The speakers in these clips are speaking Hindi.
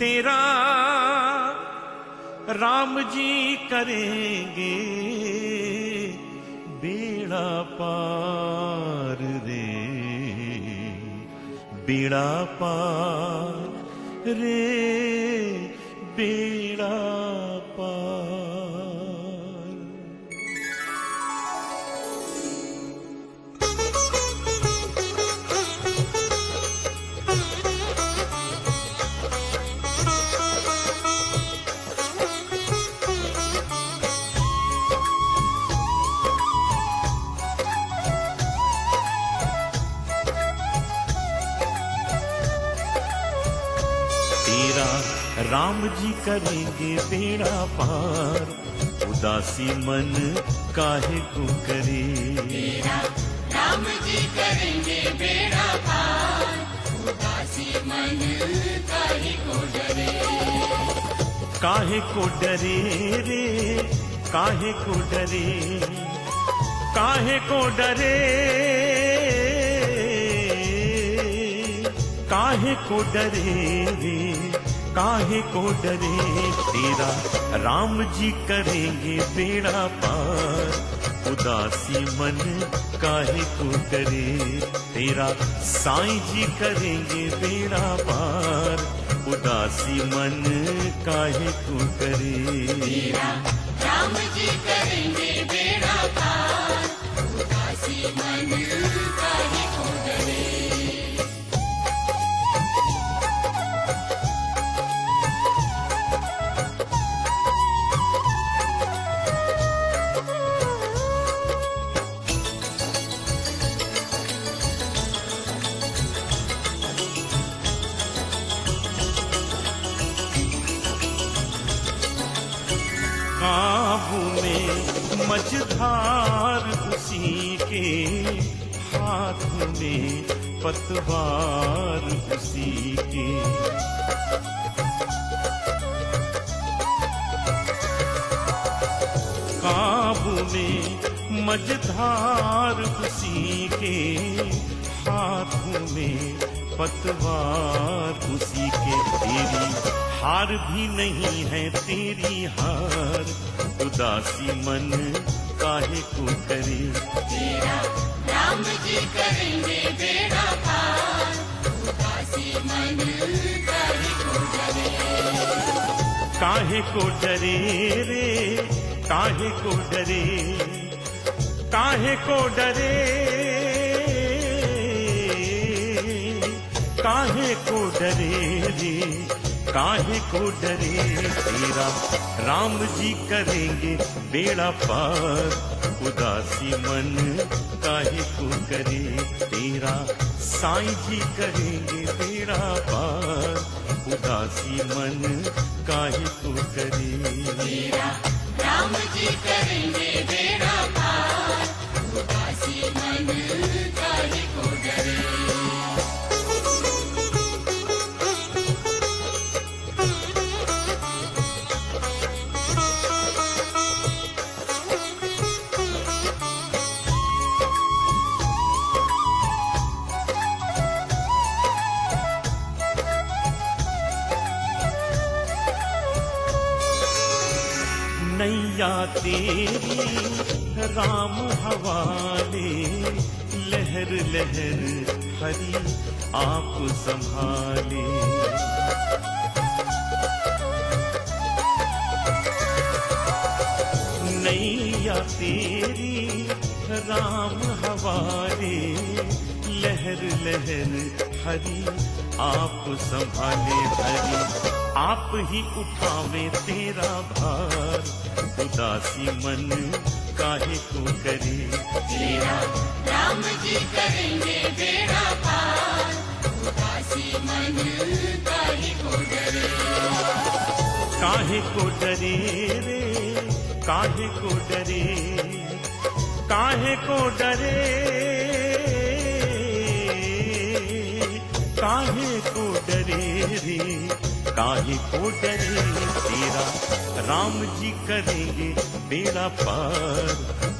तेरा राम जी करेंगे बेड़ा पार रे, बेड़ा पार रे, बेड़ा पार। तेरा राम जी करेंगे बेड़ा पार, उदासी मन काहे को करे। तेरा राम जी करेंगे बेड़ा पार, उदासी मन काहे को डरे। काहे को डरे रे, काहे को डरे, काहे को डरे, काहे को डरे रे, काहे को डरे। तेरा राम जी करेंगे बेड़ा पार, उदासी मन काहे को करे। तेरा साईं जी करेंगे बेड़ा पार, उदासी मन काहे को करे। तेरा राम जी करेंगे बेड़ा पार, उदासी मन काहे को डरे। काबू में मझधार उसी के, हाथ में पतवार उसी के। काबू में मझधार उसी के, हाथ में पतवार उसी के। तेरी हार भी नहीं है तेरी हार, उदासी मन काहे को करे। तेरा राम जी करेंगे बेड़ा पार, उदासी मन काहे को डरे। काहे को डरे रे, काहे को डरे, काहे को डरे, काहे को डरे रे, काहे को डरे। तेरा राम जी करेंगे बेड़ा पार, उदासी मन काहे को करे। तेरा साईं जी करेंगे बेड़ा पार, उदासी मन काहे को करे। तेरा राम जी करेंगे बेड़ा पार, उदासी मन काहे को डरे। नैया तेरी राम हवाले, लहर लहर हरि आप संभाले। नैया तेरी राम हवाले, लहर लहर हरि आप संभाले। हरि आप ही उठावे तेरा भार, उदासी मन काहे को करे। तेरा राम जी करेंगे बेड़ा पार, उदासी मन काहे को डरे। काहे को डरे रे, काहे को डरे, काहे को डरे, काहे को डरे रे, काहे को डरे। तेरा राम जी करेंगे बेड़ा पार,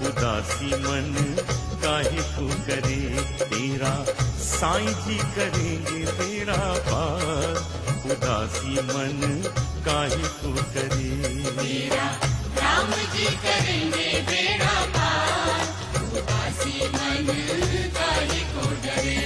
उदासी मन काहे को करे। तेरा साईं जी करेंगे बेड़ा पार, उदासी मन काहे को करे। तेरा राम जी करेंगे बेड़ा पार, उदासी मन काहे को डरे।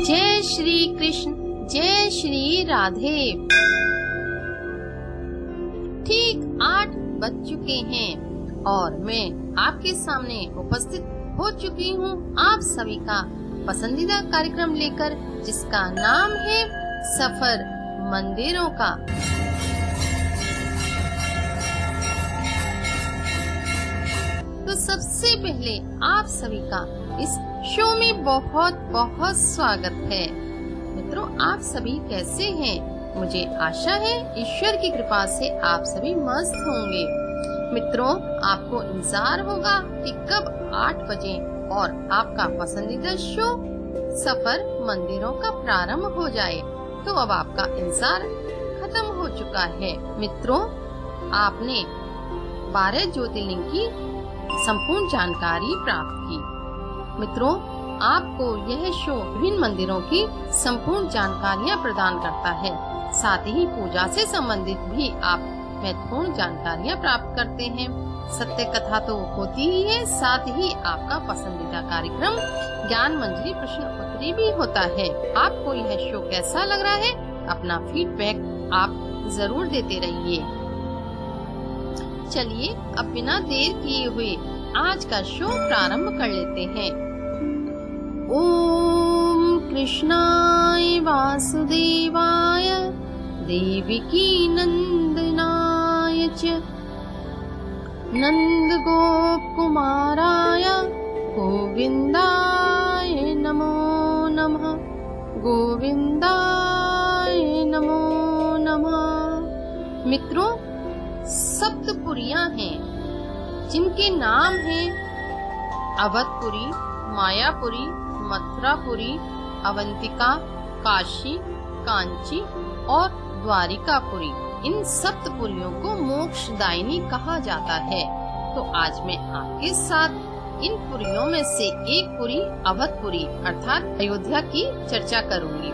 जय श्री कृष्ण, जय श्री राधे। ठीक 8 बज चुके हैं और मैं आपके सामने उपस्थित हो चुकी हूँ आप सभी का पसंदीदा कार्यक्रम लेकर, जिसका नाम है सफर मंदिरों का। तो सबसे पहले आप सभी का इस शो में बहुत बहुत स्वागत है। मित्रों, आप सभी कैसे हैं? मुझे आशा है ईश्वर की कृपा से आप सभी मस्त होंगे। मित्रों, आपको इंतजार होगा कि कब 8 बजे और आपका पसंदीदा शो सफर मंदिरों का प्रारंभ हो जाए। तो अब आपका इंतजार खत्म हो चुका है। मित्रों, आपने 12 ज्योतिर्लिंग की संपूर्ण जानकारी प्राप्त की। मित्रों, आपको यह शो विभिन्न मंदिरों की संपूर्ण जानकारियाँ प्रदान करता है। साथ ही पूजा से संबंधित भी आप महत्वपूर्ण जानकारियाँ प्राप्त करते हैं। सत्य कथा तो होती ही है, साथ ही आपका पसंदीदा कार्यक्रम ज्ञान मंजरी प्रश्न उत्तरी भी होता है। आपको यह शो कैसा लग रहा है? अपना फीडबैक आप जरूर देते रहिए। चलिए अब बिना देर किए हुए आज का शो प्रारंभ कर लेते हैं। ओम कृष्णाय वासुदेवाय देवकी नंदनाय च नंद गोप कुमाराय गोविंदाय नमो नमः, गोविंदाय नमो नमः। मित्रों, सप्तपुरियां हैं जिनके नाम हैं अवधपुरी, मायापुरी, मथुरापुरी, अवंतिका, काशी, कांची और द्वारिकापुरी। इन सप्तपुरियों को मोक्षदायिनी कहा जाता है। तो आज मैं आपके साथ इन पुरियों में से एक पुरी अवधपुरी अर्थात अयोध्या की चर्चा करूंगी।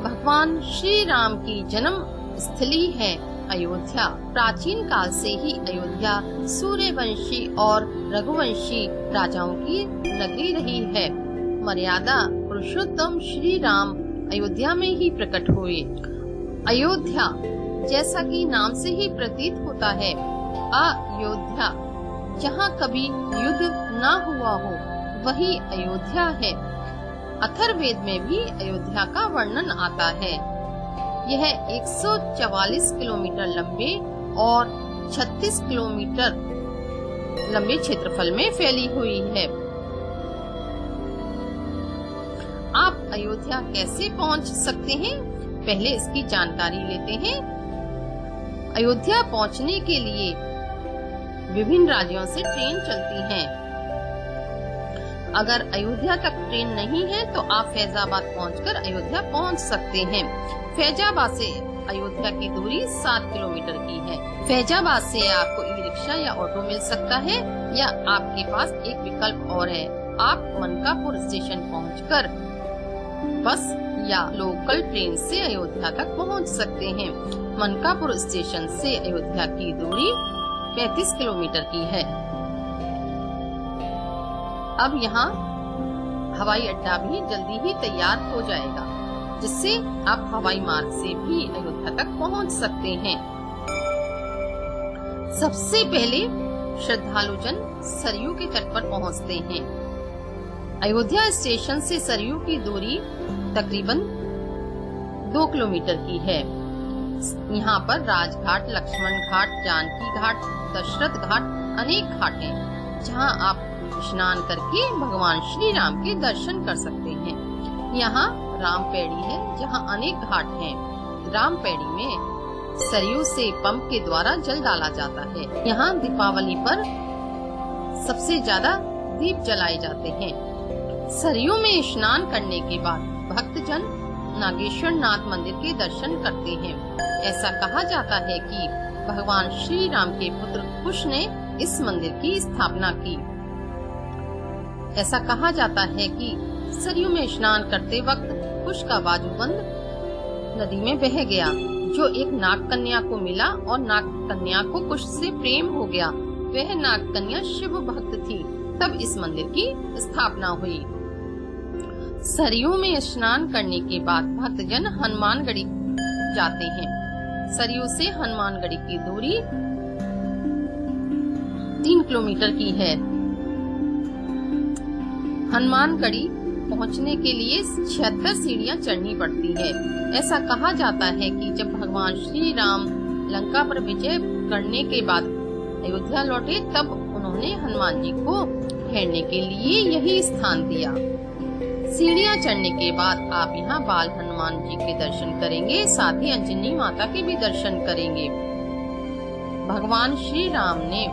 भगवान श्री राम की जन्म स्थली है अयोध्या। प्राचीन काल से ही अयोध्या सूर्यवंशी और रघुवंशी राजाओं की नगरी रही है। मर्यादा पुरुषोत्तम श्री राम अयोध्या में ही प्रकट हुए। अयोध्या जैसा कि नाम से ही प्रतीत होता है, अयोध्या, जहाँ कभी युद्ध न हुआ हो वही अयोध्या है। अथर्ववेद में भी अयोध्या का वर्णन आता है। यह 144 किलोमीटर लंबे और 36 किलोमीटर लंबे क्षेत्रफल में फैली हुई है। आप अयोध्या कैसे पहुंच सकते हैं? पहले इसकी जानकारी लेते हैं। अयोध्या पहुंचने के लिए विभिन्न राज्यों से ट्रेन चलती हैं। अगर अयोध्या तक ट्रेन नहीं है तो आप फैजाबाद पहुंचकर अयोध्या पहुंच सकते हैं। फैजाबाद से अयोध्या की दूरी 7 किलोमीटर की है। फैजाबाद से आपको ई रिक्शा या ऑटो मिल सकता है, या आपके पास एक विकल्प और है, आप मनकापुर स्टेशन पहुंचकर बस या लोकल ट्रेन से अयोध्या तक पहुंच सकते हैं। मनकापुर स्टेशन से अयोध्या की दूरी 35 किलोमीटर की है। अब यहाँ हवाई अड्डा भी जल्दी ही तैयार हो जाएगा, जिससे आप हवाई मार्ग से भी अयोध्या तक पहुंच सकते हैं। सबसे पहले श्रद्धालुजन सरयू के तट पर पहुंचते हैं। अयोध्या स्टेशन से सरयू की दूरी तकरीबन 2 किलोमीटर की है। यहाँ पर राजघाट, लक्ष्मण घाट, जानकी घाट, दशरथ घाट, अनेक घाट हैं, जहाँ आप स्नान करके भगवान श्री राम के दर्शन कर सकते हैं। यहाँ रामपेड़ी है, जहाँ अनेक घाट हैं। रामपेड़ी में सरयू से पंप के द्वारा जल डाला जाता है। यहाँ दीपावली पर सबसे ज्यादा दीप जलाए जाते हैं। सरयू में स्नान करने के बाद भक्त भक्तजन नागेश्वर नाथ मंदिर के दर्शन करते हैं। ऐसा कहा जाता है कि भगवान श्री राम के पुत्र कुश ने इस मंदिर की स्थापना की। ऐसा कहा जाता है कि सरयू में स्नान करते वक्त कुश का बाजूबंद नदी में बह गया, जो एक नाग कन्या को मिला और नाग कन्या को कुश से प्रेम हो गया। वह नाग कन्या शिव भक्त थी। तब इस मंदिर की स्थापना हुई। सरयू में स्नान करने के बाद भक्तजन हनुमानगढ़ी जाते हैं। सरयू से हनुमानगढ़ी की दूरी 3 किलोमीटर की है। हनुमानगढ़ी पहुंचने के लिए 76 सीढ़ियां चढ़नी पड़ती है। ऐसा कहा जाता है कि जब भगवान श्री राम लंका पर विजय करने के बाद अयोध्या लौटे, तब उन्होंने हनुमान जी को ठहरने के लिए यही स्थान दिया। सीढ़ियां चढ़ने के बाद आप यहाँ बाल हनुमान जी के दर्शन करेंगे, साथ ही अंजनी माता के भी दर्शन करेंगे। भगवान श्री राम ने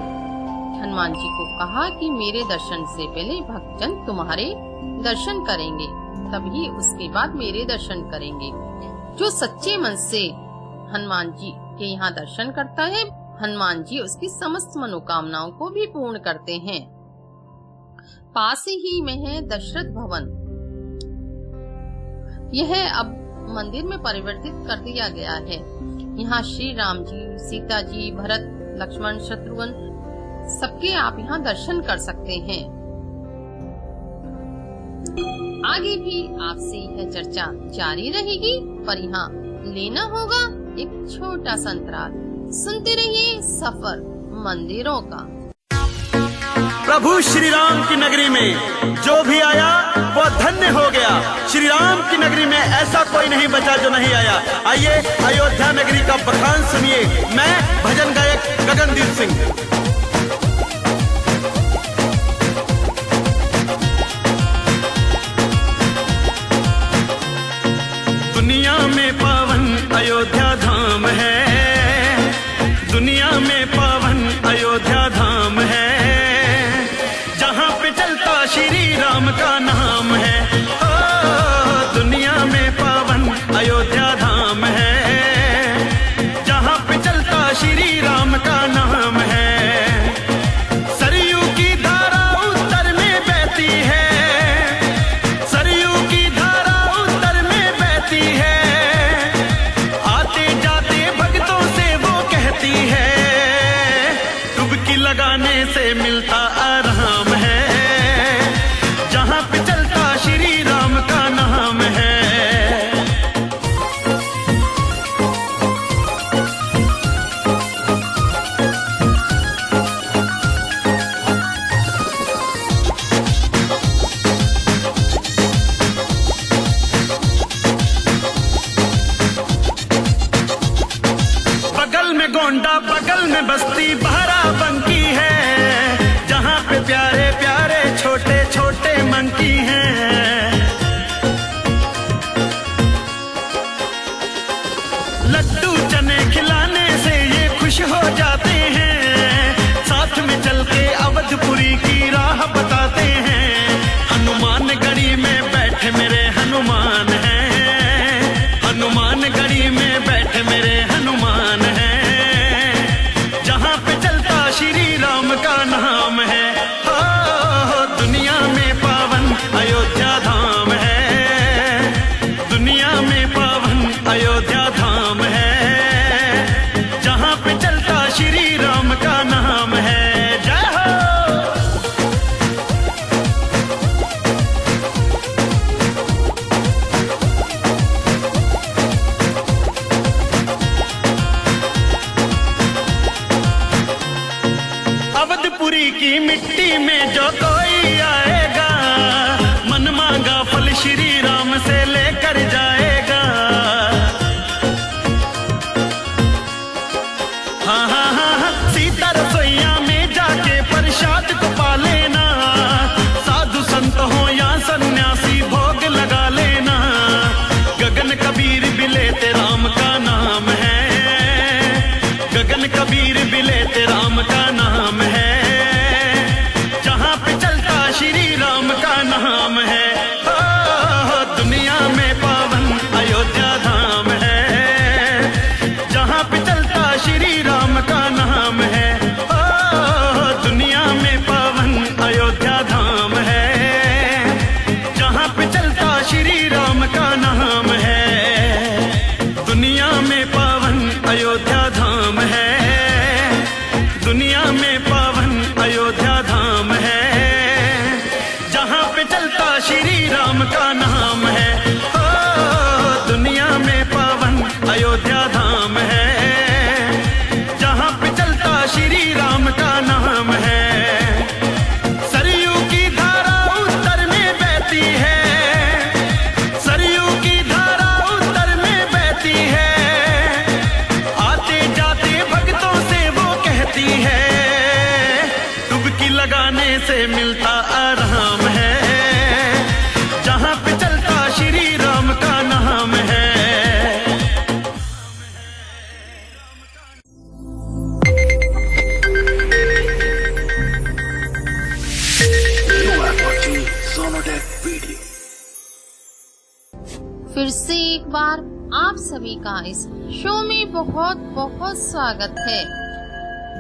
हनुमान जी को कहा कि मेरे दर्शन से पहले भक्तजन तुम्हारे दर्शन करेंगे, तभी उसके बाद मेरे दर्शन करेंगे। जो सच्चे मन से हनुमान जी के यहाँ दर्शन करता है, हनुमान जी उसकी समस्त मनोकामनाओं को भी पूर्ण करते हैं। पास ही में है दशरथ भवन। यह अब मंदिर में परिवर्तित कर दिया गया है। यहाँ श्री राम जी, सीता जी, भरत, लक्ष्मण, शत्रुघ्न सबके आप यहाँ दर्शन कर सकते हैं। आगे भी आपसे यह चर्चा जारी रहेगी, पर यहाँ लेना होगा एक छोटा सा अंतराल। सुनते रहिए सफर मंदिरों का। प्रभु श्री राम की नगरी में जो भी आया वो धन्य हो गया। श्री राम की नगरी में ऐसा कोई नहीं बचा जो नहीं आया। आइए अयोध्या नगरी का बखान सुनिए। मैं भजन गायक गगनदीप सिंह। दुनिया में पावन अयोध्या धाम है, दुनिया में पावन अयोध्या धाम है, जहाँ पे चलता श्री राम का नाम है। ओ दुनिया में पावन अयोध्या धाम है, जहाँ पे चलता श्री राम का नाम है। सरयू की धारा उत्तर में बहती है, सरयू की धारा उत्तर में बहती है, आते जाते भक्तों से वो कहती है, डुबकी लगाने से मिलता आराम है, जहाँ पे चलता श्री राम का नाम है। बगल में गोंडा, बगल में बस्ती, बाराबंकी है, जहाँ पे प्यारे प्यारे छोटे छोटे मंकी हैं। लड्डू चने खिलाने से ये खुश हो जाते हैं, साथ में चल के अवधपुरी की राह बताते हैं। हनुमानगढ़ी में बैठे मेरे हनुमान हैं, हनुमानगढ़ी में बैठे मेरे हनुमान हैं, जहाँ पे चलता श्री राम का नाम है। ओ दुनिया में पावन अयोध्या धाम है, दुनिया में पावन अयोध्या धाम है, जहाँ पे चलता श्री राम का नाम है। जय हो। अवधपुरी की मिट्टी में जो कोई आएगा, मन मांगा फल श्री राम से लेकर जाएगा। हाँ हाँ हाँ हाँ, सीता रसोईया में जाके प्रसाद को पा लेना, साधु संत हो या सन्यासी भोग लगा लेना। गगन कबीर भी लेते राम का नाम है, गगन कबीर भी लेते राम का नाम है, जहाँ पे चलता श्री राम का नाम है। ओ दुनिया में पावन डुबकी लगाने से मिलता आराम है, जहाँ पे चलता श्री राम का नाम है। फिर से एक बार आप सभी का इस शो में बहुत बहुत स्वागत है।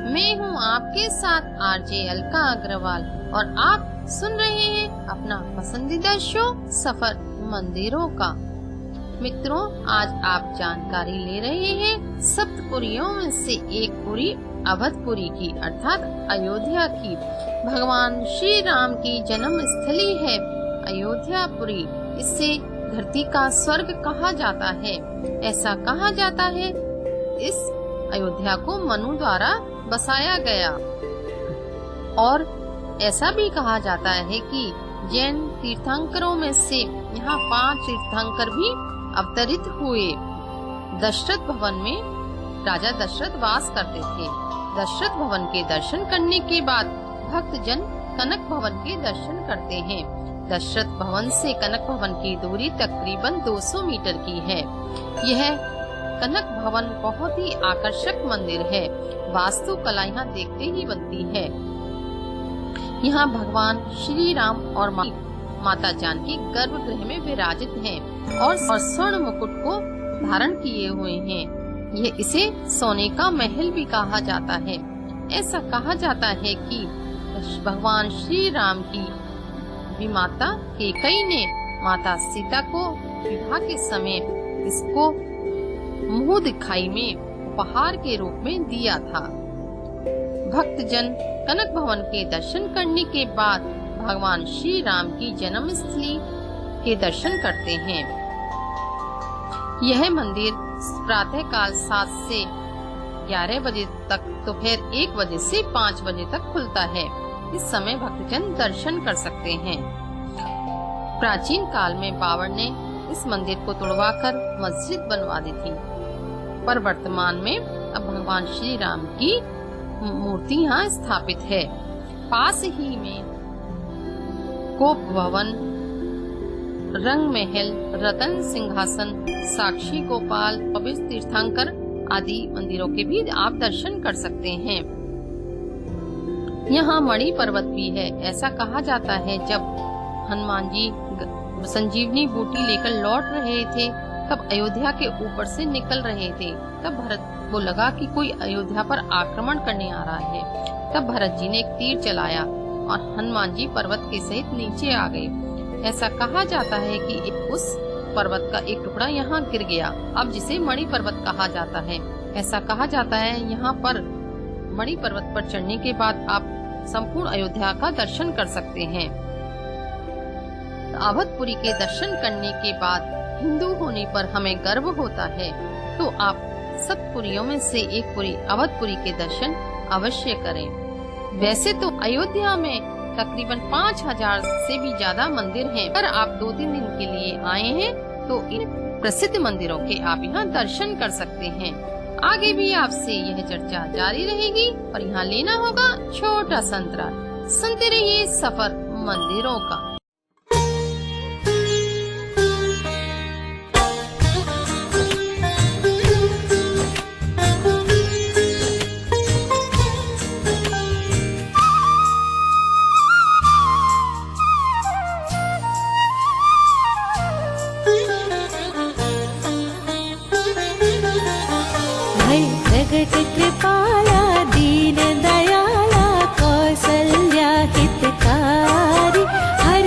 मैं हूं आपके साथ आरजे अलका अग्रवाल और आप सुन रहे हैं अपना पसंदीदा शो सफर मंदिरों का। मित्रों, आज आप जानकारी ले रहे हैं सप्तपुरियों में से एक पुरी अवधपुरी की अर्थात अयोध्या की। भगवान श्री राम की जन्म स्थली है अयोध्यापुरी। इससे धरती का स्वर्ग कहा जाता है। ऐसा कहा जाता है इस अयोध्या को मनु द्वारा बसाया गया। और ऐसा भी कहा जाता है कि जैन तीर्थंकरों में से यहाँ 5 तीर्थंकर भी अवतरित हुए। दशरथ भवन में राजा दशरथ वास करते थे। दशरथ भवन के दर्शन करने के बाद भक्तजन कनक भवन के दर्शन करते हैं। दशरथ भवन से कनक भवन की दूरी तकरीबन 200 मीटर की है। यह कनक भवन बहुत ही आकर्षक मंदिर है। वास्तुकला यहाँ देखते ही बनती है। यहाँ भगवान श्री राम और माता जानकी गर्भगृह में विराजित हैं और स्वर्ण मुकुट को धारण किए हुए हैं। यह इसे सोने का महल भी कहा जाता है। ऐसा कहा जाता है कि भगवान श्री राम की माता कैकेयी ने माता सीता को विवाह के समय इसको मुंह दिखाई में उपहार के रूप में दिया था। भक्तजन कनक भवन के दर्शन करने के बाद भगवान श्री राम की जन्म स्थली के दर्शन करते हैं। यह मंदिर प्रातः काल 7 से 11 बजे तक, दोपहर 1 बजे से 5 बजे तक खुलता है। इस समय भक्तजन दर्शन कर सकते हैं। प्राचीन काल में बाबर ने इस मंदिर को तुड़वाकर मस्जिद बनवा दी थी, पर वर्तमान में अब भगवान श्री राम की मूर्ति यहाँ स्थापित है। पास ही में कोप भवन, रंग महल, रतन सिंहासन, साक्षी गोपाल, पवित्र तीर्थंकर आदि मंदिरों के भी आप दर्शन कर सकते हैं। यहाँ मणि पर्वत भी है। ऐसा कहा जाता है जब हनुमान जी संजीवनी बूटी लेकर लौट रहे थे, तब अयोध्या के ऊपर से निकल रहे थे, तब भरत को लगा कि कोई अयोध्या पर आक्रमण करने आ रहा है। तब भरत जी ने एक तीर चलाया और हनुमान जी पर्वत के सहित नीचे आ गए। ऐसा कहा जाता है कि उस पर्वत का एक टुकड़ा यहाँ गिर गया, अब जिसे मणि पर्वत कहा जाता है। ऐसा कहा जाता है यहाँ पर मणि पर्वत पर चढ़ने के बाद आप संपूर्ण अयोध्या का दर्शन कर सकते हैं। अवधपुरी के दर्शन करने के बाद हिंदू होने पर हमें गर्व होता है, तो आप सप्तपुरियों में से एक पुरी अवधपुरी के दर्शन अवश्य करें। वैसे तो अयोध्या में तकरीबन 5000 से भी ज्यादा मंदिर हैं, पर आप 2-3 दिन के लिए आए हैं तो इन प्रसिद्ध मंदिरों के आप यहाँ दर्शन कर सकते हैं। आगे भी आपसे यह चर्चा जारी रहेगी, पर यहाँ लेना होगा छोटा सा अंतराल। सुनते रहिए सफर मंदिरों का। जगत कृपाला दीन दयाला कौसल्या हितकारी, हर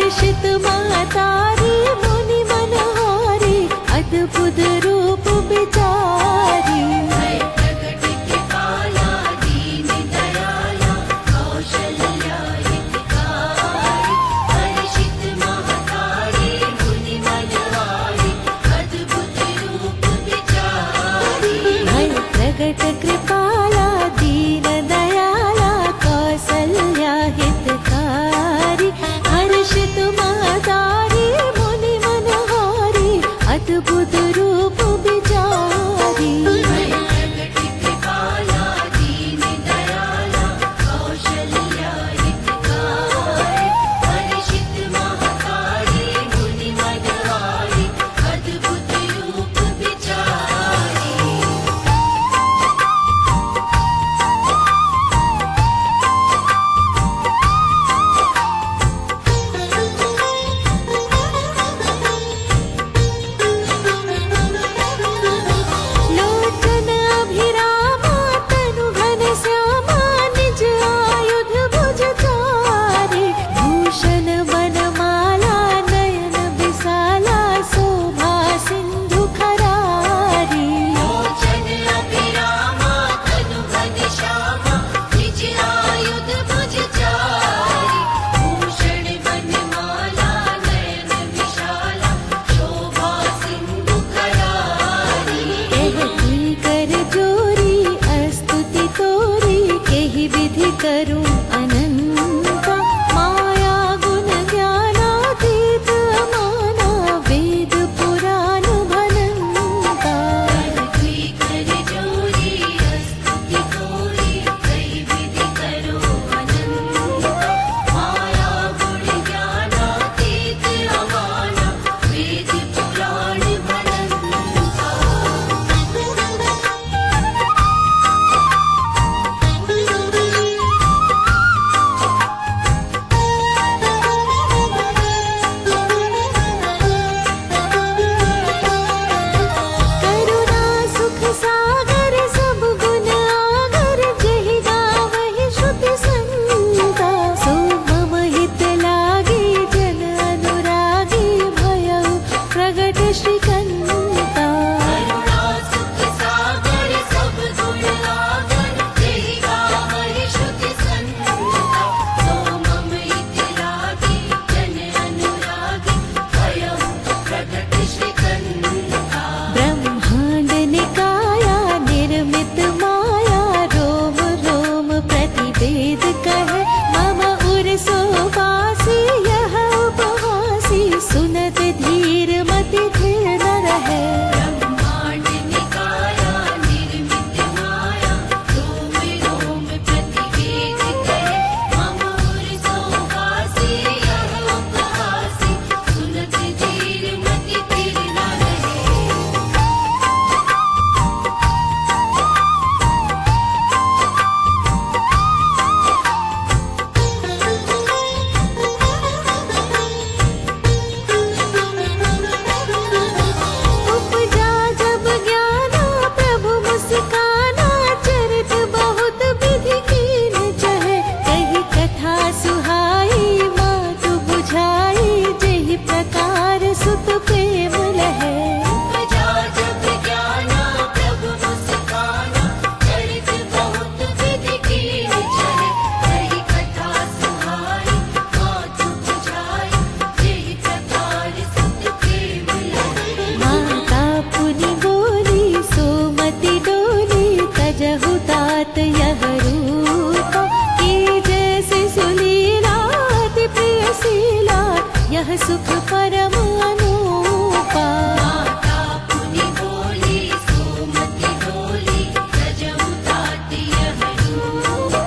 सुख परम अनूपा। माता पुनि बोली सोमति डोली गजमुताति यह रूपा।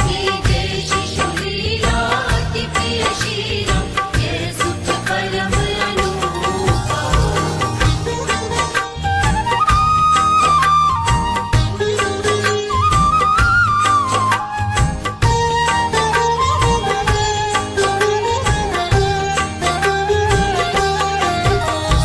कीजे शिशु लीला अति प्रियशीला यह सुख परम अनूपा।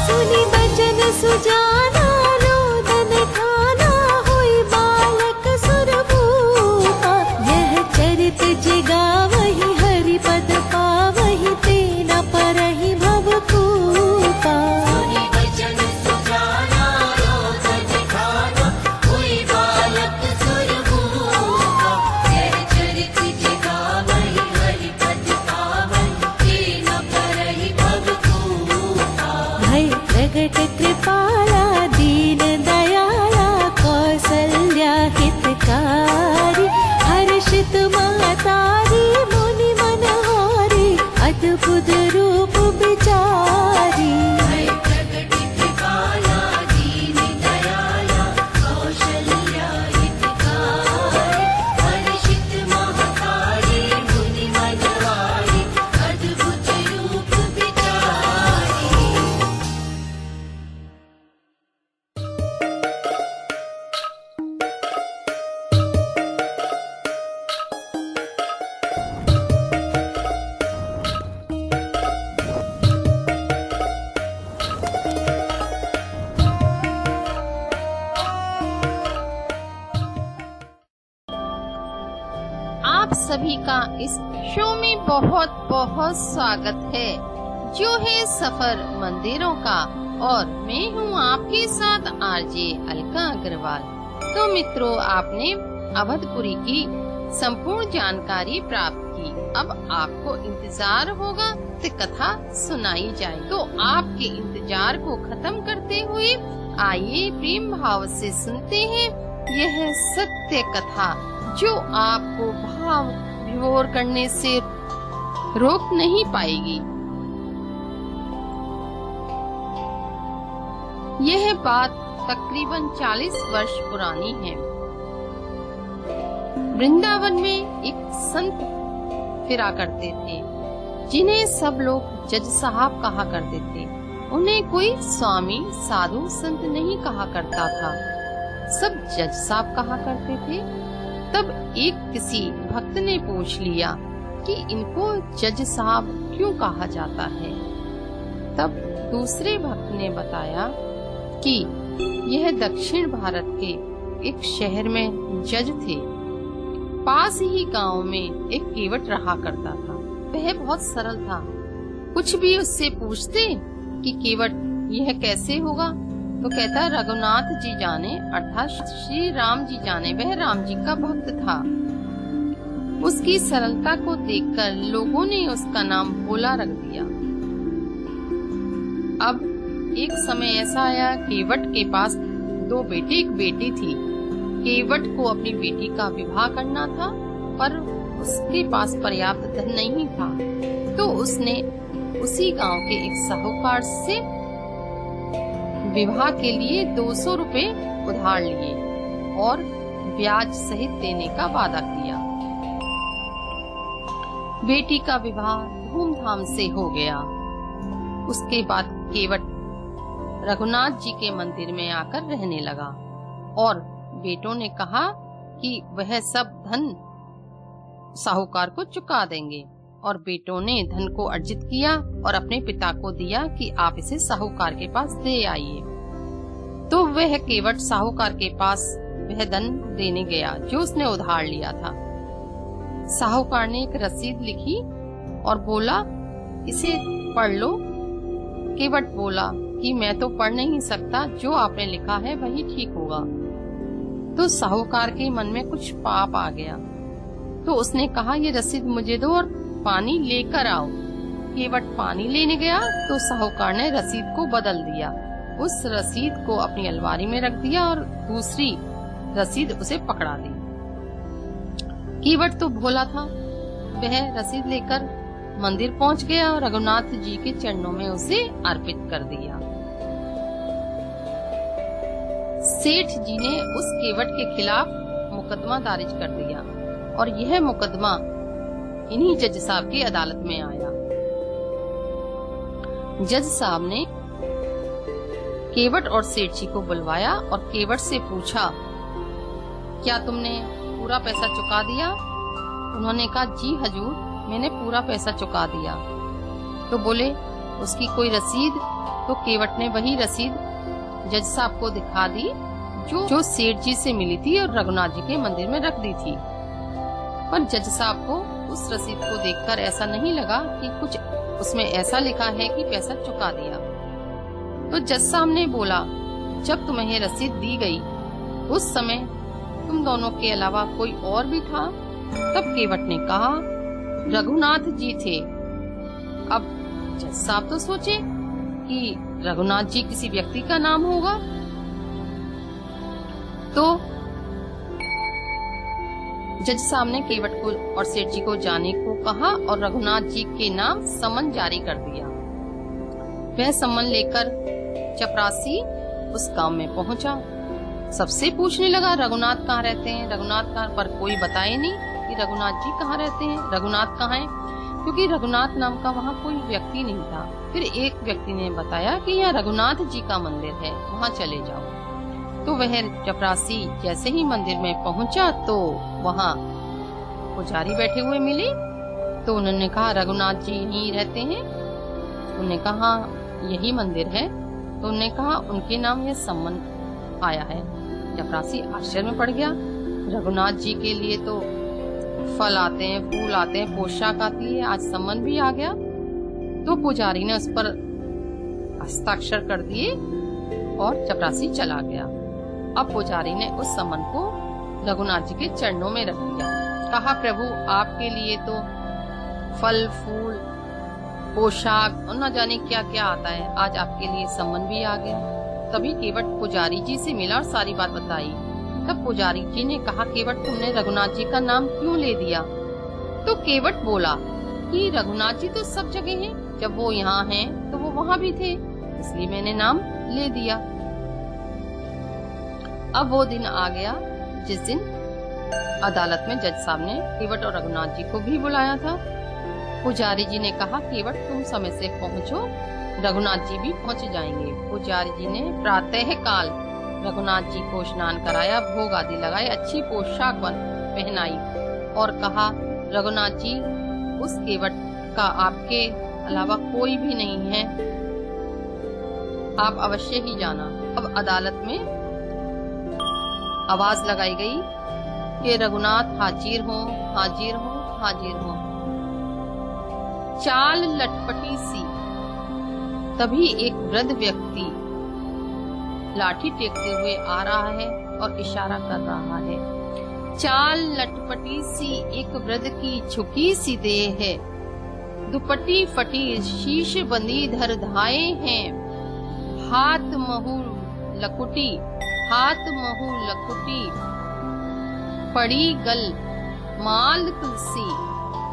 सुनि बचन सुजाना रोदन ठाना होई बालक सुरभूपा। यह चरित जिगावहि हरि पद पावहि ते न परहि भवकूपा। सुनि वचन सुजाना रोदन ठाना होई बालक सुरभूपा। यह चरित जिगावहि हरि पद पावहि ते न परहि भवकूपा। भय प्रगट कृपाला दीन दयाला कौसल्या हितकारी। हर्षित महतारी मुनि मनहारी अद्भुत रूप विचारी। भय प्रगट कृपाला दीन दयाला कौशल्या हितकारी। हर्षित महतारी मुनि मनहारी अद्भुत रूप विचारी। आप सभी का इस शो में बहुत बहुत स्वागत है, जो है सफर मंदिरों का। और मैं हूँ आपके साथ आरजे अलका अग्रवाल। तो मित्रों, आपने अवधपुरी की संपूर्ण जानकारी प्राप्त की। अब आपको इंतजार होगा कि कथा सुनाई जाए। तो आपके इंतजार को खत्म करते हुए आइए प्रेम भाव से सुनते हैं यह सत्य कथा, जो आपको भाव विभोर करने से रोक नहीं पाएगी। यह बात तकरीबन 40 वर्ष पुरानी है। वृंदावन में एक संत फिरा करते थे, जिन्हें सब लोग जज साहब कहा करते थे। उन्हें कोई स्वामी साधु संत नहीं कहा करता था, सब जज साहब कहा करते थे। तब एक किसी भक्त ने पूछ लिया कि इनको जज साहब क्यों कहा जाता है। तब दूसरे भक्त ने बताया कि यह दक्षिण भारत के एक शहर में जज थे। पास ही गांव में एक केवट रहा करता था। वह बहुत सरल था। कुछ भी उससे पूछते कि केवट यह कैसे होगा, तो कहता रघुनाथ जी जाने, अर्थात श्री राम जी जाने। वह राम जी का भक्त था। उसकी सरलता को देखकर लोगों ने उसका नाम भोला रख दिया। अब एक समय ऐसा आया, केवट के पास 2 बेटे एक बेटी थी। केवट को अपनी बेटी का विवाह करना था, पर उसके पास पर्याप्त धन नहीं था। तो उसने उसी गांव के एक साहूकार से विवाह के लिए 200 रुपए उधार लिए और ब्याज सहित देने का वादा किया। बेटी का विवाह धूमधाम से हो गया। उसके बाद केवट रघुनाथ जी के मंदिर में आकर रहने लगा और बेटों ने कहा कि वह सब धन साहूकार को चुका देंगे। और बेटों ने धन को अर्जित किया और अपने पिता को दिया कि आप इसे साहूकार के पास दे आइए। तो वह केवट साहूकार के पास वह धन देने गया जो उसने उधार लिया था। साहूकार ने एक रसीद लिखी और बोला, इसे पढ़ लो। केवट बोला कि मैं तो पढ़ नहीं सकता, जो आपने लिखा है वही ठीक होगा। तो साहूकार के मन में कुछ पाप आ गया। तो उसने कहा, ये रसीद मुझे दो और पानी लेकर आओ। केवट पानी लेने गया तो साहूकार ने रसीद को बदल दिया। उस रसीद को अपनी अलमारी में रख दिया और दूसरी रसीद उसे पकड़ा दी। केवट तो भोला था, वह रसीद लेकर मंदिर पहुंच गया और रघुनाथ जी के चरणों में उसे अर्पित कर दिया। सेठ जी ने उस केवट के खिलाफ मुकदमा दर्ज कर दिया और यह मुकदमा इन्हीं जज साहब की अदालत में आया। जज साहब ने केवट और सेठ जी को बुलवाया और केवट से पूछा, क्या तुमने पूरा पैसा चुका दिया? उन्होंने कहा, जी हजूर, मैंने पूरा पैसा चुका दिया। तो बोले, उसकी कोई रसीद? तो केवट ने वही रसीद जज साहब को दिखा दी जो सेठ जी से मिली थी और रघुनाथ जी के मंदिर में रख दी थी। पर जज साहब को उस रसीद को देखकर ऐसा नहीं लगा कि कुछ उसमें ऐसा लिखा है कि पैसा चुका दिया। तो जज साहब ने बोला, जब तुम्हें ये रसीद दी गई उस समय तुम दोनों के अलावा कोई और भी था? तब केवट ने कहा, रघुनाथ जी थे। अब जज साहब तो सोचे कि रघुनाथ जी किसी व्यक्ति का नाम होगा, तो जज साहब ने केवट को और सेठ जी को जाने को कहा और रघुनाथ जी के नाम समन जारी कर दिया। वह समन लेकर चपरासी उस गांव में पहुंचा। सबसे पूछने लगा, रघुनाथ कहाँ रहते हैं, रघुनाथ कहाँ? पर कोई बताए नहीं कि रघुनाथ जी कहाँ रहते हैं, रघुनाथ कहाँ हैं, क्योंकि रघुनाथ नाम का वहाँ कोई व्यक्ति नहीं था। फिर एक व्यक्ति ने बताया कि यहाँ रघुनाथ जी का मंदिर है, वहाँ चले जाओ। तो वह चपरासी जैसे ही मंदिर में पहुंचा तो वहाँ पुजारी बैठे हुए मिले। तो उन्होंने कहा, रघुनाथ जी यहीं रहते हैं? उन्होंने कहा, यही मंदिर है। तो उन्होंने कहा, उनके नाम यह सम्मन आया है। चपरासी आश्चर्य में पड़ गया। रघुनाथ जी के लिए तो फल आते हैं, फूल आते हैं, पोशाक आती है, आज सम्मन भी आ गया। तो पुजारी ने उस पर हस्ताक्षर कर दिए और चपरासी चला गया। अब पुजारी ने उस सम्मन को रघुनाथ जी के चरणों में रख दिया। कहा, प्रभु, आपके लिए तो फल, फूल, पोशाक और न जाने क्या क्या आता है, आज आपके लिए सम्मन भी आ गया। तभी केवट पुजारी जी से मिला और सारी बात बताई। तब पुजारी जी ने कहा, केवट, तुमने रघुनाथ जी का नाम क्यों ले दिया? तो केवट बोला कि रघुनाथ जी तो सब जगह हैं, जब वो यहाँ हैं तो वो वहाँ भी थे, इसलिए मैंने नाम ले दिया। अब वो दिन आ गया जिस दिन अदालत में जज साहब ने केवट और रघुनाथ जी को भी बुलाया था। पुजारी जी ने कहा, केवट, तुम समय से पहुँचो, रघुनाथ जी भी पहुँच जाएंगे। पुजारी जी ने प्रातः काल रघुनाथ जी को स्नान कराया, भोग आदि लगाए, अच्छी पोशाक पहनाई और कहा, रघुनाथ जी, उस केवट का आपके अलावा कोई भी नहीं है, आप अवश्य ही जाना। अब अदालत में आवाज लगाई गई कि रघुनाथ हाजिर हो, हाजिर हो, हाजिर हो। चाल लटपटी सी। तभी एक वृद्ध व्यक्ति लाठी टेकते हुए आ रहा है और इशारा कर रहा है। चाल लटपटी सी एक वृद्ध की झुकी सी देह है, दुपट्टी फटी, शीश बंदी धर धाए हैं, हाथ महू लकुटी, हाथ महू लकुटी, पड़ी गल माल तुलसी,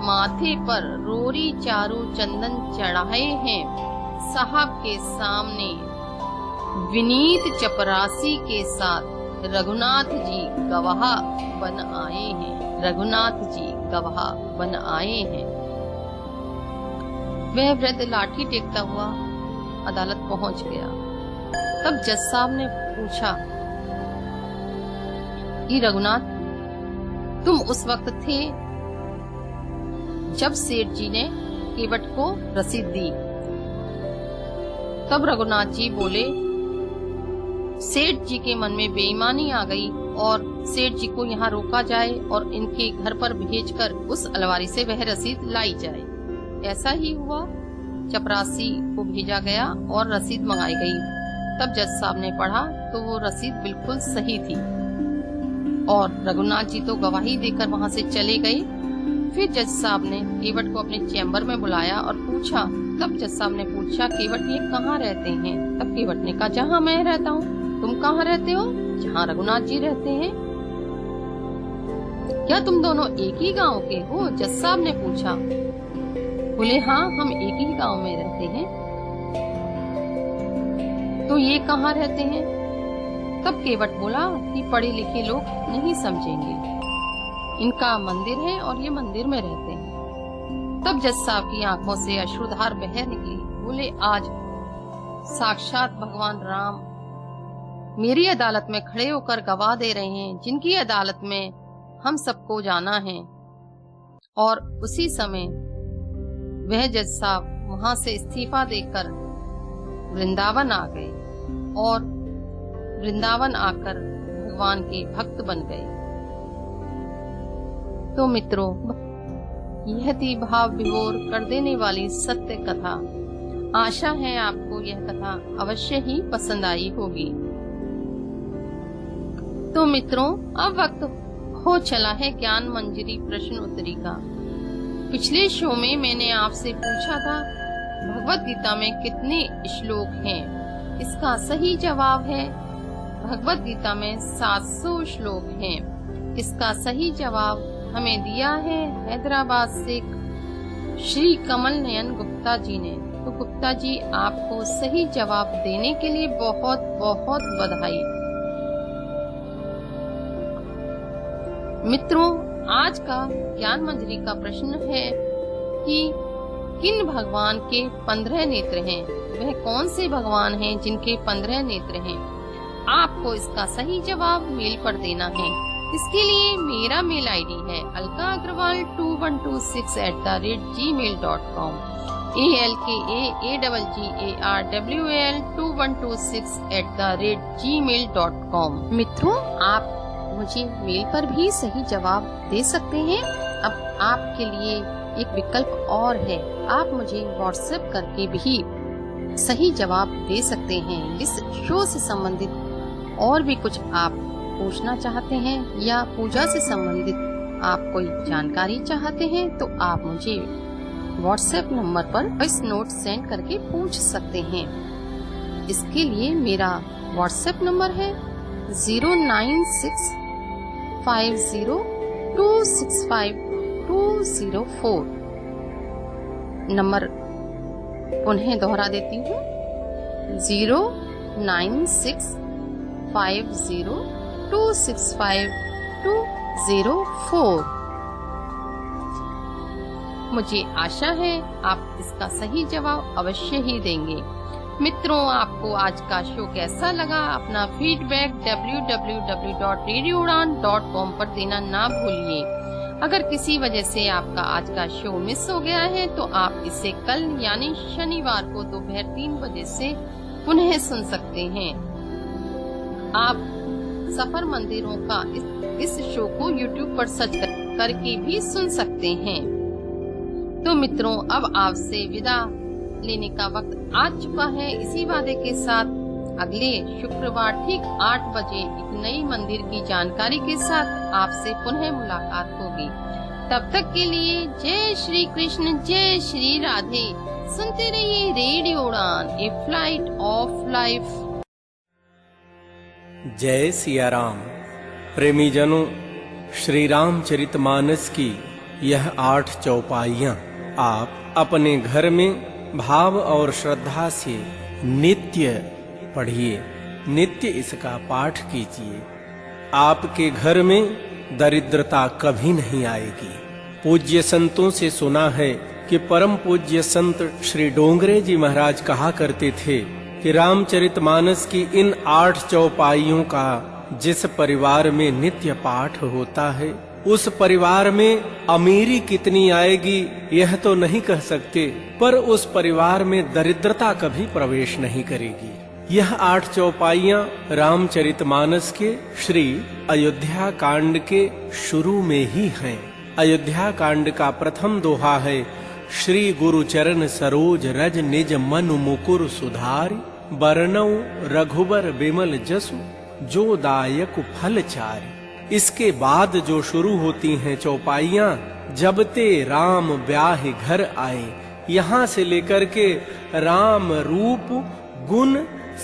माथे पर रोरी चारू चंदन चढ़ाए हैं, साहब के सामने विनीत चपरासी के साथ रघुनाथ जी गवाह बन आए हैं, रघुनाथ जी गवाह बन आए हैं। वह वृद्ध लाठी टेकता हुआ अदालत पहुंच गया। तब जज साहब ने पूछा कि रघुनाथ, तुम उस वक्त थे जब सेठ जी ने केवट को रसीद दी? तब रघुनाथ जी बोले, सेठ जी के मन में बेईमानी आ गई और सेठ जी को यहाँ रोका जाए और इनके घर पर भेजकर उस अलवारी से वह रसीद लाई जाए। ऐसा ही हुआ। चपरासी को भेजा गया और रसीद मंगाई गई। तब जज साहब ने पढ़ा तो वो रसीद बिल्कुल सही थी और रघुनाथ जी तो गवाही देकर वहाँ से चले गए। फिर जज साहब ने केवट को अपने चैम्बर में बुलाया और पूछा। तब जज साहब ने पूछा, केवट, ये कहाँ रहते हैं? तब केवट ने कहा, जहाँ मैं रहता हूँ। तुम कहाँ रहते हो? जहाँ रघुनाथ जी रहते हैं। क्या तुम दोनों एक ही गांव के हो? जज साहब ने पूछा। बोले हाँ, हम एक ही गांव में रहते हैं। तो ये कहाँ रहते हैं? तब केवट बोला कि पढ़े लिखे लोग नहीं समझेंगे, इनका मंदिर है और ये मंदिर में रहते हैं। तब जज साहब की आंखों से अश्रुधार बह निकली। बोले आज साक्षात भगवान राम मेरी अदालत में खड़े होकर गवाह दे रहे हैं, जिनकी अदालत में हम सबको जाना है। और उसी समय वह जज साहब वहां से इस्तीफा देकर वृंदावन आ गए और वृंदावन आकर भगवान के भक्त बन गए। तो मित्रों, यह थी भाव विभोर कर देने वाली सत्य कथा। आशा है आपको यह कथा अवश्य ही पसंद आई होगी। तो मित्रों, अब वक्त हो चला है ज्ञान मंजरी प्रश्न उत्तरी का। पिछले शो में मैंने आपसे पूछा था भगवत गीता में कितने श्लोक हैं। इसका सही जवाब है भगवत गीता में 700 श्लोक हैं। इसका सही जवाब हमें दिया है हैदराबाद से श्री कमल नयन गुप्ता जी ने। तो गुप्ता जी, आपको सही जवाब देने के लिए बहुत बहुत बधाई। मित्रों, आज का ज्ञान मंजरी का प्रश्न है कि किन भगवान के 15 नेत्र हैं? वह कौन से भगवान हैं जिनके 15 नेत्र हैं? आपको इसका सही जवाब मेल पर देना है। इसके लिए मेरा मेल आईडी है alkaagarwal2126@gmail.com alkaagarwal2126@gmail.com। मित्रों, आप मुझे मेल पर भी सही जवाब दे सकते हैं। अब आपके लिए एक विकल्प और है, आप मुझे व्हाट्सएप करके भी सही जवाब दे सकते हैं। इस शो से संबंधित और भी कुछ आप पूछना चाहते हैं या पूजा से संबंधित आप कोई जानकारी चाहते हैं तो आप मुझे व्हाट्सएप नंबर पर वॉइस नोट सेंड करके पूछ सकते हैं। इसके लिए मेरा व्हाट्सएप नंबर है 09650265204। नंबर पुनः दोहरा देती हूँ 09650265204। मुझे आशा है आप इसका सही जवाब अवश्य ही देंगे। मित्रों, आपको आज का शो कैसा लगा? अपना फीडबैक www.radioudan.com पर देना ना भूलिए। अगर किसी वजह से आपका आज का शो मिस हो गया है तो आप इसे कल यानी शनिवार को दोपहर 3 बजे से पुनः सुन सकते हैं। आप सफर मंदिरों का इस शो को YouTube पर सर्च करके भी सुन सकते हैं। तो मित्रों, अब आपसे विदा लेने का वक्त आ चुका है। इसी वादे के साथ अगले शुक्रवार ठीक 8 बजे एक नई मंदिर की जानकारी के साथ आपसे पुनः मुलाकात होगी। तब तक के लिए जय श्री कृष्ण, जय श्री राधे। सुनते रहिए रेडियो उड़ान, ए फ्लाइट ऑफ लाइफ। जय सिया राम। प्रेमी जनों, श्री रामचरितमानस की यह 8 चौपाइयाँ आप अपने घर में भाव और श्रद्धा से नित्य पढ़िए, नित्य इसका पाठ कीजिए। आपके घर में दरिद्रता कभी नहीं आएगी। पूज्य संतों से सुना है कि परम पूज्य संत श्री डोंगरे जी महाराज कहा करते थे कि रामचरितमानस की इन 8 चौपाइयों का जिस परिवार में नित्य पाठ होता है उस परिवार में अमीरी कितनी आएगी यह तो नहीं कह सकते, पर उस परिवार में दरिद्रता कभी प्रवेश नहीं करेगी। यह 8 चौपाइयाँ रामचरितमानस के श्री अयोध्या कांड के शुरू में ही हैं। अयोध्या कांड का प्रथम दोहा है, श्री गुरु चरण सरोज रज निज मनु मुकुर सुधारि, बरनऊ रघुबर बिमल जसु जो दायक फल चारि। इसके बाद जो शुरू होती हैं चौपाइयाँ, जब ते राम ब्याह घर आए, यहाँ से लेकर के राम रूप गुण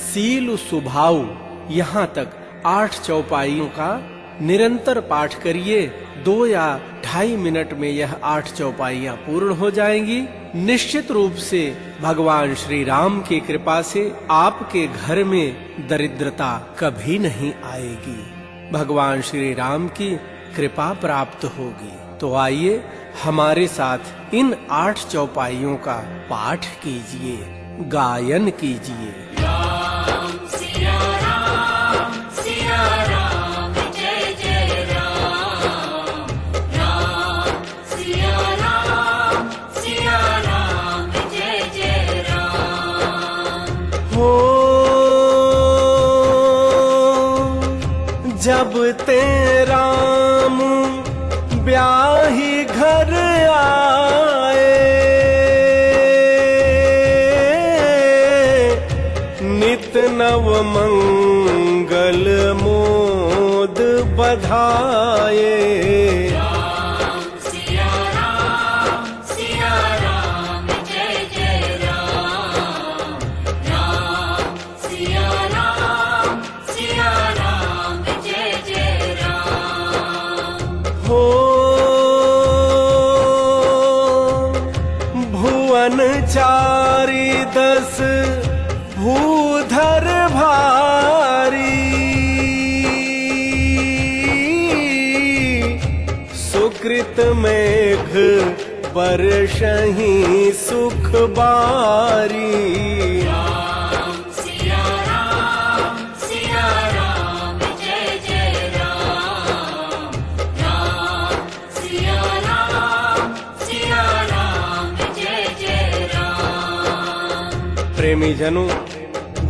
सील सुभाव यहाँ तक 8 चौपाइयों का निरंतर पाठ करिए। 2 या 2.5 मिनट में यह 8 चौपाइयां पूर्ण हो जाएंगी। निश्चित रूप से भगवान श्री राम की कृपा से आपके घर में दरिद्रता कभी नहीं आएगी। भगवान श्री राम की कृपा प्राप्त होगी। तो आइए हमारे साथ इन 8 चौपाइयों का पाठ कीजिए, गायन कीजिए। सिया राम जय जय राम, राम सिया राम जय जय राम। हो जब ते राम ब्याही घर आए, नित नव मंगल मोद बधाए। सिया राम जय जय राम, राम सिया राम जय जय राम। हो भुवन चारि 10 भूधर भारी, सुकृत मेघ बरषहि सुख बारी। सिया राम जय जय राम, राम सिया राम जय जय राम। प्रेमी जनों,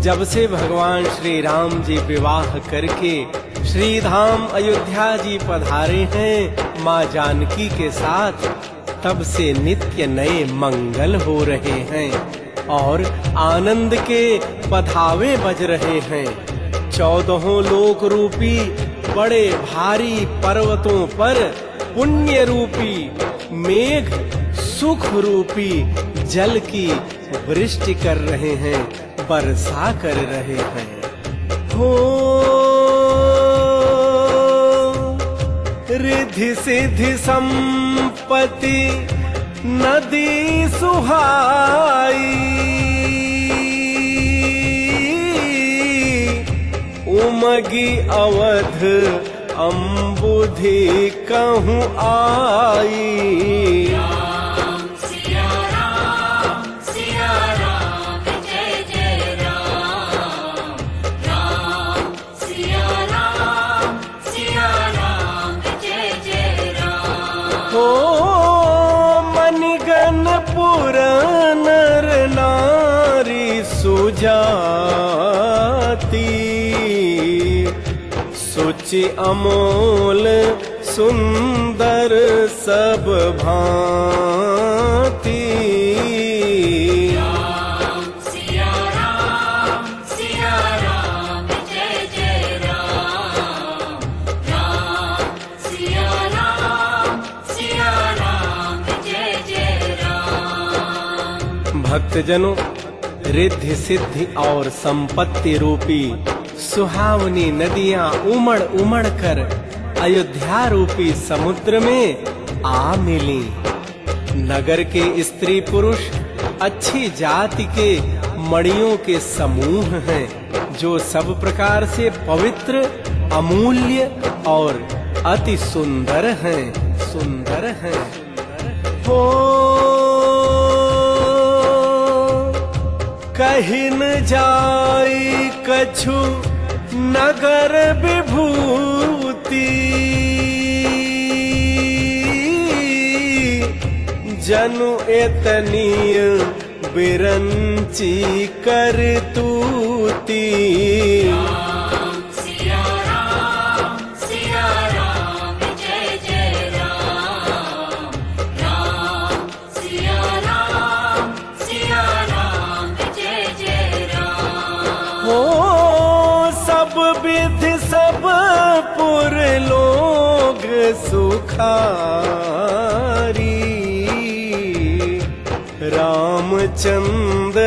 जब से भगवान श्री राम जी विवाह करके श्री धाम अयोध्या जी पधारे हैं माँ जानकी के साथ, तब से नित्य नए मंगल हो रहे हैं और आनंद के पधावे बज रहे हैं। 14 लोक रूपी बड़े भारी पर्वतों पर पुण्य रूपी मेघ सुख रूपी जल की वृष्टि कर रहे हैं, वर्षा कर रहे हैं। हो रिद्धि सिद्धि संपत्ति नदी सुहाई, उमगी अवध अम्बुधि कहूँ आई। सिया राम जय जय राम, राम सिया राम जय जय राम। हो मणिगण पुर नर नारी सुजाति, सुचि अमोल सुंदर सब भांति। सिया राम जय जय राम, राम सिया राम जय जय राम। भक्तजनों, रिद्धि सिद्धि और संपत्ति रूपी सुहावनी नदियां उमड़ उमड़ कर अयोध्या रूपी समुद्र में आ मिली। नगर के स्त्री पुरुष अच्छी जाति के मणियों के समूह हैं, जो सब प्रकार से पवित्र, अमूल्य और अति सुंदर हैं, सुंदर हैं। हो कहीं न जाई कछु नगर विभूति, जनु एतनीय बिरंची करतूती। सिया राम जय जय राम, राम सिया राम जय जय राम। हो सब विधि सब पुर लोग सुखारी, रामचंद्र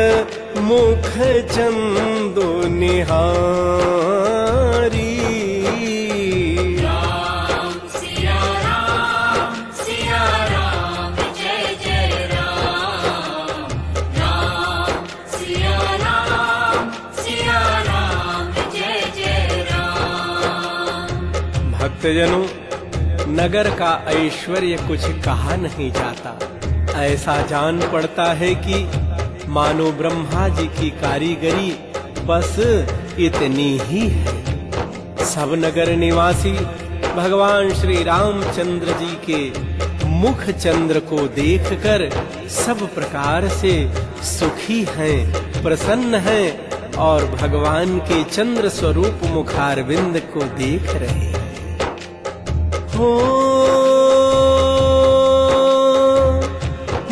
मुख चंदो निहारी। भक्तजनों, नगर का ऐश्वर्य कुछ कहा नहीं जाता। ऐसा जान पड़ता है कि मानो ब्रह्मा जी की कारीगरी बस इतनी ही है। सब नगर निवासी भगवान श्री रामचंद्र जी के मुख चंद्र को देखकर सब प्रकार से सुखी हैं, प्रसन्न हैं और भगवान के चंद्र स्वरूप मुखारविंद को देख रहे हैं। हो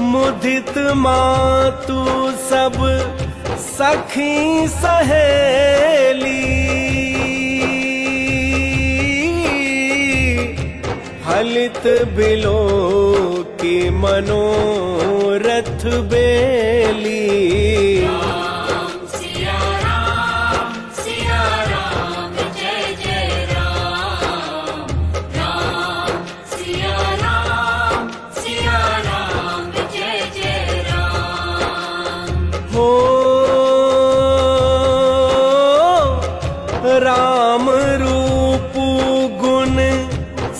मुदित मातु सब सखी सहेली, फलित बिलो की मनोरथ बेली। सिया राम जय जय राम, राम सिया राम जय जय राम। हो राम रूप गुण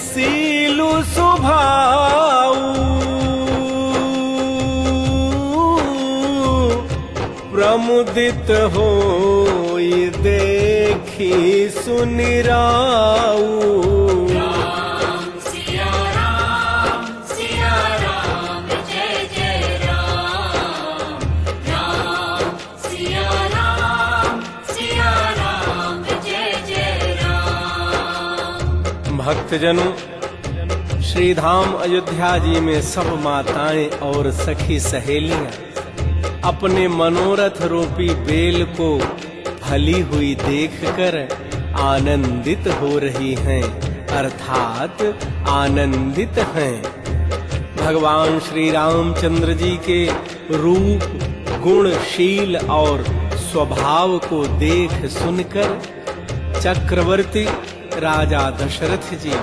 सीलु सुभाऊ, प्रमुदित होई देखी सुनिराऊ। सिया राम जय जय राम, राम सिया राम जय जय राम। भक्तजनों, श्री धाम अयोध्या जी में सब माताएं और सखी सहेलियां अपने मनोरथ रूपी बेल को फली हुई देखकर आनंदित हो रही हैं, अर्थात आनंदित हैं। भगवान श्री रामचंद्र जी के रूप, गुण, शील और स्वभाव को देख सुनकर चक्रवर्ती राजा दशरथ जी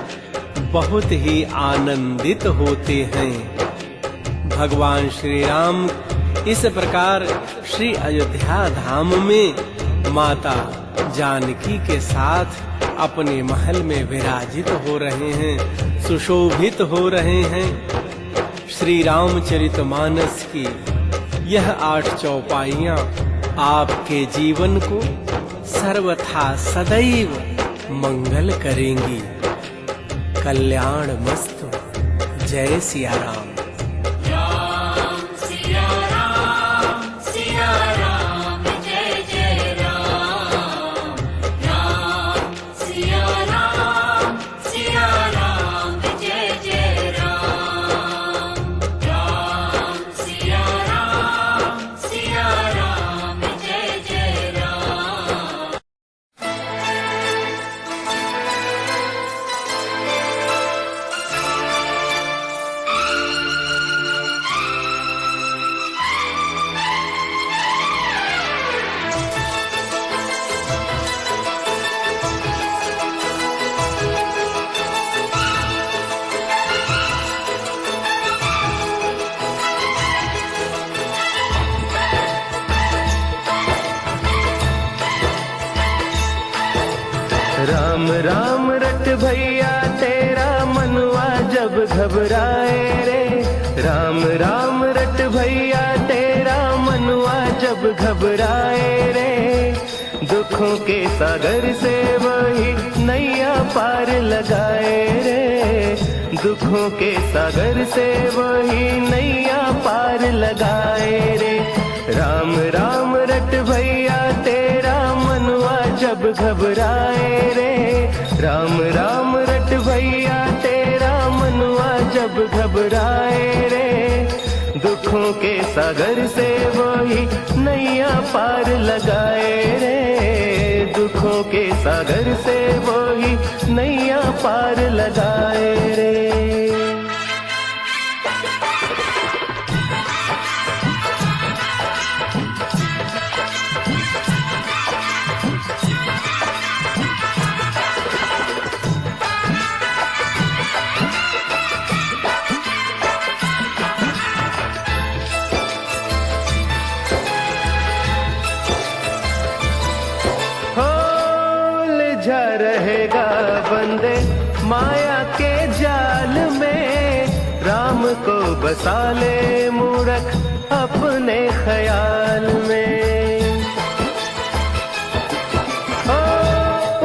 बहुत ही आनंदित होते हैं। भगवान श्री राम इस प्रकार श्री अयोध्या धाम में माता जानकी के साथ अपने महल में विराजित हो रहे हैं, सुशोभित हो रहे हैं। श्री रामचरितमानस की यह 8 चौपाइयां आपके जीवन को सर्वथा सदैव मंगल करेंगी। कल्याण मस्तु। जय सिया राम। सिया राम जय जय राम, राम सिया राम जय जय राम, राम सिया राम जय जय राम। राम राम रट भैया तेरा मनवा जब घबराए रे, राम राम रट भैया तेरा मनवा जब घबराए रे, दुखों के सागर से वही नैया पार लगाए रे, दुखों के सागर से वही नैया पार लगाए रे। राम राम रट भैया तेरा मनवा जब घबराए रे, राम राम रट भैया तेरा मनवा जब घबराए रे, दुखों के सागर से वही नैया पार लगाए रे, दुखों के सागर से वही नैया पार लगाए रे। रहेगा बंदे माया के जाल में, राम को बसा ले मूर्ख अपने ख्याल में। ओ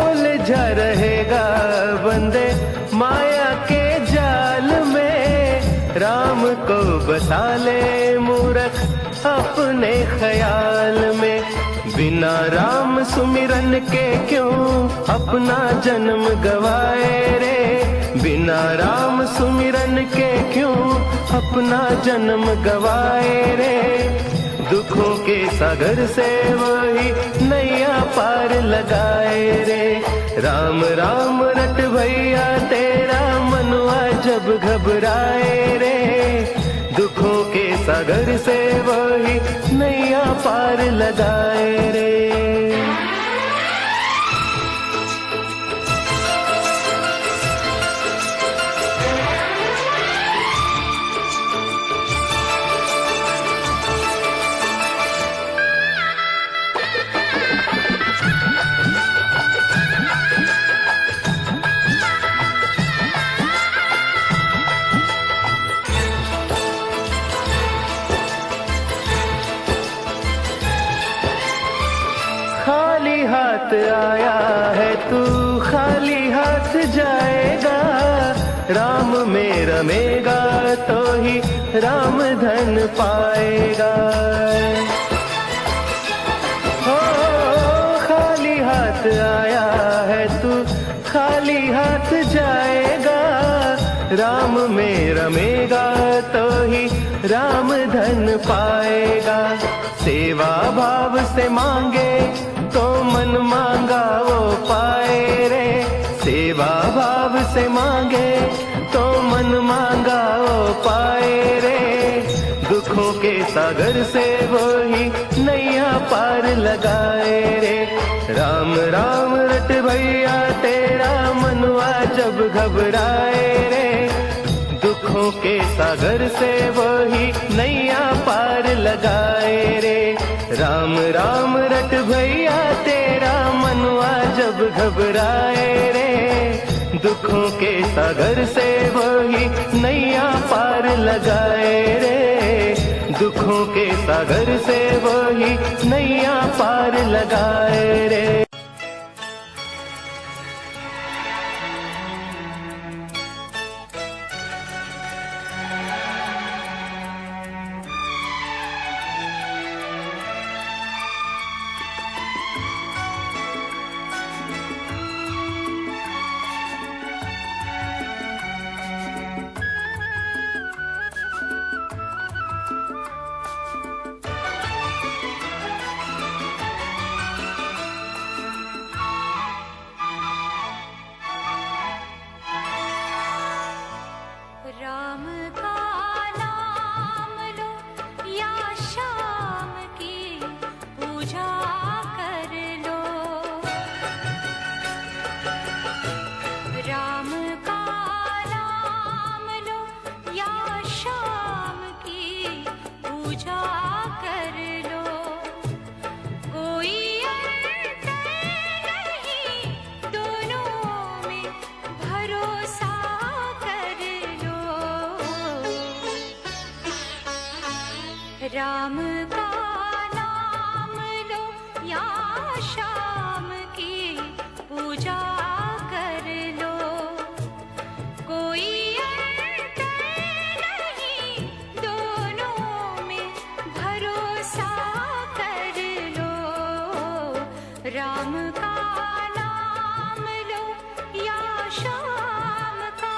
उलझा रहेगा बंदे माया के जाल में, राम को बसा ले मूर्ख अपने ख्याल में। बिना राम सुमिरन के क्यों अपना जन्म गवाए रे, बिना राम सुमिरन के क्यों अपना जन्म गवाए रे। दुखों के सागर से वही नैया पार लगाए रे। राम राम रट भैया तेरा मनवा जब घबराए रे, दुखों के सागर से वही नैया पार लगाए रे। खाली हाथ आया है तू खाली हाथ जाएगा, राम में रमेगा तो ही राम धन पाएगा। हो खाली हाथ आया है तू खाली हाथ जाएगा, राम में रमेगा तो ही राम धन पाएगा। सेवा भाव से मांगे तो मन मांगा वो पाए रे, सेवा भाव से मांगे तो मन मांगा वो पाए रे। दुखों के सागर से वो ही नैया पार लगाए रे। राम राम रट भैया तेरा मनवा जब घबराए रे, दुखों के सागर से वो ही नैया पार लगाए रे। राम राम रट भैया तेरा मनवा जब घबराए रे, दुखों के सागर से वही नैया पार लगाए रे। दुखों के सागर से वही नैया पार लगाए रे। राम का नाम लो या शाम की पूजा कर लो, राम का नाम लो या शाम की पूजा कर लो। कोई अंतर नहीं दोनों में भरोसा राम का नाम लो या शाम की पूजा कर लो। कोई अंतर नहीं दोनों में भरोसा कर लो। राम का नाम लो या शाम का।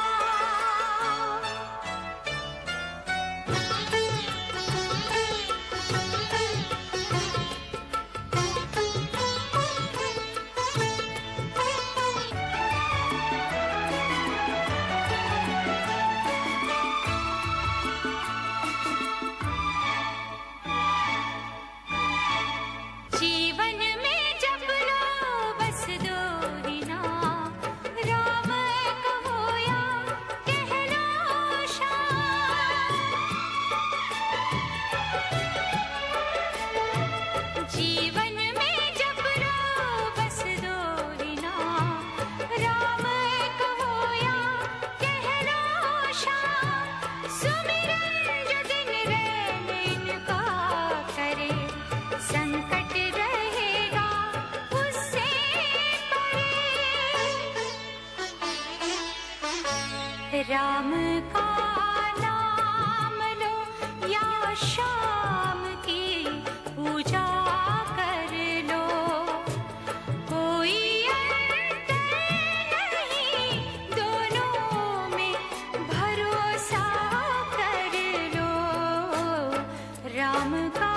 राम का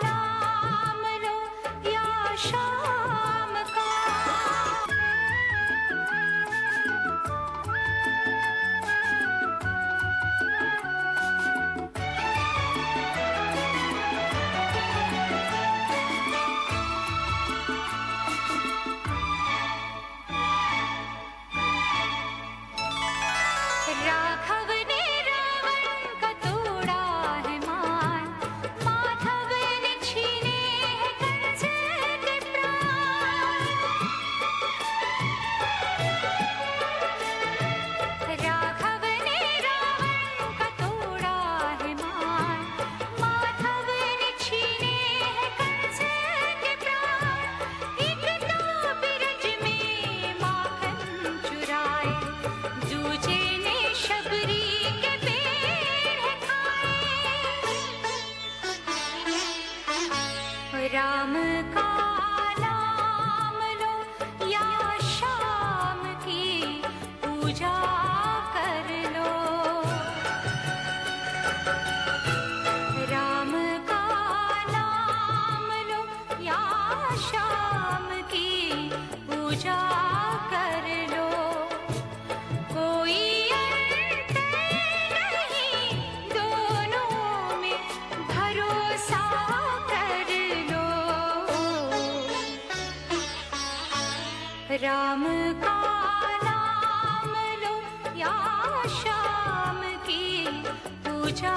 नाम लो या शाम का। राघव ने रावण का तोड़ा है मान, माधव ने छीने हैं कंस के प्राण। राघव ने रावण का तोड़ा है मान, माधव ने छीने हैं कंस के प्राण। एक तो बिरज में माखन चुराए, दूजे ने शबरी के पेड़ खाए। राम का नाम लो या शाम की पूजा कर लो। राम का नाम लो या शाम की पूजा कर लो। कोई अंतर नहीं दोनों में, भरोसा कर लो। राम का नाम लो या शाम की पूजा